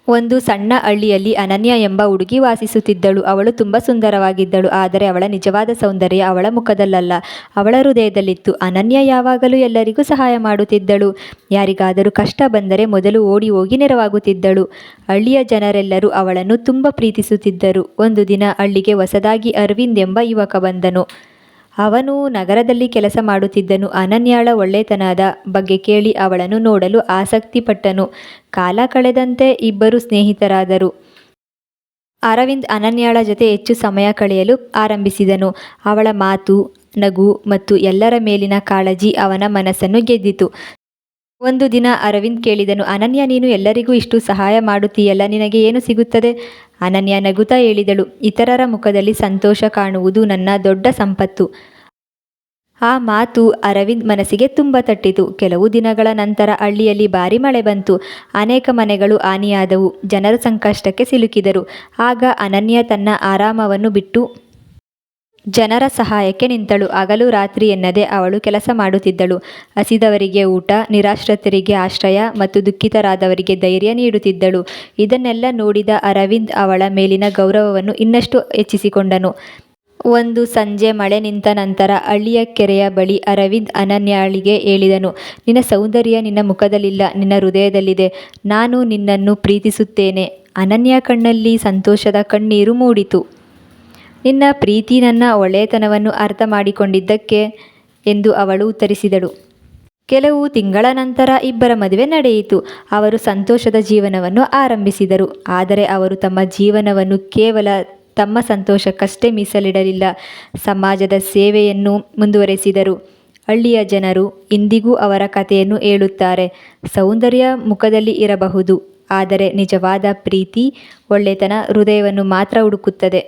ಒಂದು ಸಣ್ಣ ಹಳ್ಳಿಯಲ್ಲಿ ಅನನ್ಯ ಎಂಬ ಹುಡುಗಿ ವಾಸಿಸುತ್ತಿದ್ದಳು. ಅವಳು ತುಂಬ ಸುಂದರವಾಗಿದ್ದಳು. ಆದರೆ ಅವಳ ನಿಜವಾದ ಸೌಂದರ್ಯ ಅವಳ ಮುಖದಲ್ಲಲ್ಲ, ಅವಳ ಹೃದಯದಲ್ಲಿತ್ತು. ಅನನ್ಯ ಯಾವಾಗಲೂ ಎಲ್ಲರಿಗೂ ಸಹಾಯ ಮಾಡುತ್ತಿದ್ದಳು. ಯಾರಿಗಾದರೂ ಕಷ್ಟ ಬಂದರೆ ಮೊದಲು ಓಡಿ ಹೋಗಿ ನೆರವಾಗುತ್ತಿದ್ದಳು. ಹಳ್ಳಿಯ ಜನರೆಲ್ಲರೂ ಅವಳನ್ನು ತುಂಬ ಪ್ರೀತಿಸುತ್ತಿದ್ದರು. ಒಂದು ದಿನ ಹಳ್ಳಿಗೆ ಹೊಸದಾಗಿ ಅರವಿಂದ್ ಎಂಬ ಯುವಕ ಬಂದನು. ಅವನು ನಗರದಲ್ಲಿ ಕೆಲಸ ಮಾಡುತ್ತಿದ್ದನು. ಅನನ್ಯಾಳ ಒಳ್ಳೆತನದ ಬಗ್ಗೆ ಕೇಳಿ ಅವಳನ್ನು ನೋಡಲು ಆಸಕ್ತಿಪಟ್ಟನು. ಕಾಲ ಕಳೆದಂತೆ ಇಬ್ಬರು ಸ್ನೇಹಿತರಾದರು. ಅರವಿಂದ್ ಅನನ್ಯಾಳ ಜೊತೆ ಹೆಚ್ಚು ಸಮಯ ಕಳೆಯಲು ಆರಂಭಿಸಿದನು. ಅವಳ ಮಾತು, ನಗು ಮತ್ತು ಎಲ್ಲರ ಮೇಲಿನ ಕಾಳಜಿ ಅವನ ಮನಸ್ಸನ್ನು ಗೆದ್ದಿತು. ಒಂದು ದಿನ ಅರವಿಂದ್ ಕೇಳಿದನು, ಅನನ್ಯ, ನೀನು ಎಲ್ಲರಿಗೂ ಇಷ್ಟು ಸಹಾಯ ಮಾಡುತ್ತೀಯಲ್ಲ, ನಿನಗೆ ಏನು ಸಿಗುತ್ತದೆ? ಅನನ್ಯ ನಗುತ್ತಾ ಹೇಳಿದಳು, ಇತರರ ಮುಖದಲ್ಲಿ ಸಂತೋಷ ಕಾಣುವುದು ನನ್ನ ದೊಡ್ಡ ಸಂಪತ್ತು. ಆ ಮಾತು ಅರವಿಂದ್ ಮನಸ್ಸಿಗೆ ತುಂಬ ತಟ್ಟಿತು. ಕೆಲವು ದಿನಗಳ ನಂತರ ಹಳ್ಳಿಯಲ್ಲಿ ಭಾರಿ ಮಳೆ ಬಂತು. ಅನೇಕ ಮನೆಗಳು ಹಾನಿಯಾದವು. ಜನರು ಸಂಕಷ್ಟಕ್ಕೆ ಸಿಲುಕಿದರು. ಆಗ ಅನನ್ಯ ತನ್ನ ಆರಾಮವನ್ನು ಬಿಟ್ಟು ಜನರ ಸಹಾಯಕ್ಕೆ ನಿಂತಳು. ಹಗಲು ರಾತ್ರಿ ಎನ್ನದೆ ಅವಳು ಕೆಲಸ ಮಾಡುತ್ತಿದ್ದಳು. ಹಸಿದವರಿಗೆ ಊಟ, ನಿರಾಶ್ರಿತರಿಗೆ ಆಶ್ರಯ ಮತ್ತು ದುಃಖಿತರಾದವರಿಗೆ ಧೈರ್ಯ ನೀಡುತ್ತಿದ್ದಳು. ಇದನ್ನೆಲ್ಲ ನೋಡಿದ ಅರವಿಂದ್ ಅವಳ ಮೇಲಿನ ಗೌರವವನ್ನು ಇನ್ನಷ್ಟು ಹೆಚ್ಚಿಸಿಕೊಂಡನು. ಒಂದು ಸಂಜೆ ಮಳೆ ನಿಂತ ನಂತರ ಹಳ್ಳಿಯ ಕೆರೆಯ ಬಳಿ ಅರವಿಂದ್ ಅನನ್ಯಾಳಿಗೆ ಹೇಳಿದನು, ನಿನ್ನ ಸೌಂದರ್ಯ ನಿನ್ನ ಮುಖದಲ್ಲಿಲ್ಲ, ನಿನ್ನ ಹೃದಯದಲ್ಲಿದೆ. ನಾನು ನಿನ್ನನ್ನು ಪ್ರೀತಿಸುತ್ತೇನೆ. ಅನನ್ಯ ಕಣ್ಣಲ್ಲಿ ಸಂತೋಷದ ಕಣ್ಣೀರು ಮೂಡಿತು. ನಿನ್ನ ಪ್ರೀತಿ ನನ್ನ ಒಳ್ಳೆಯತನವನ್ನು ಅರ್ಥ ಮಾಡಿಕೊಂಡಿದ್ದಕ್ಕೆ ಎಂದು ಅವಳು ಉತ್ತರಿಸಿದಳು. ಕೆಲವು ತಿಂಗಳ ನಂತರ ಇಬ್ಬರ ಮದುವೆ ನಡೆಯಿತು. ಅವರು ಸಂತೋಷದ ಜೀವನವನ್ನು ಆರಂಭಿಸಿದರು. ಆದರೆ ಅವರು ತಮ್ಮ ಜೀವನವನ್ನು ಕೇವಲ ತಮ್ಮ ಸಂತೋಷಕ್ಕಷ್ಟೇ ಮೀಸಲಿಡಲಿಲ್ಲ. ಸಮಾಜದ ಸೇವೆಯನ್ನು ಮುಂದುವರೆಸಿದರು. ಹಳ್ಳಿಯ ಜನರು ಇಂದಿಗೂ ಅವರ ಕಥೆಯನ್ನು ಹೇಳುತ್ತಾರೆ. ಸೌಂದರ್ಯ ಮುಖದಲ್ಲಿ ಇರಬಹುದು, ಆದರೆ ನಿಜವಾದ ಪ್ರೀತಿ, ಒಳ್ಳೆತನ ಹೃದಯವನ್ನು ಮಾತ್ರ ಹುಡುಕುತ್ತದೆ.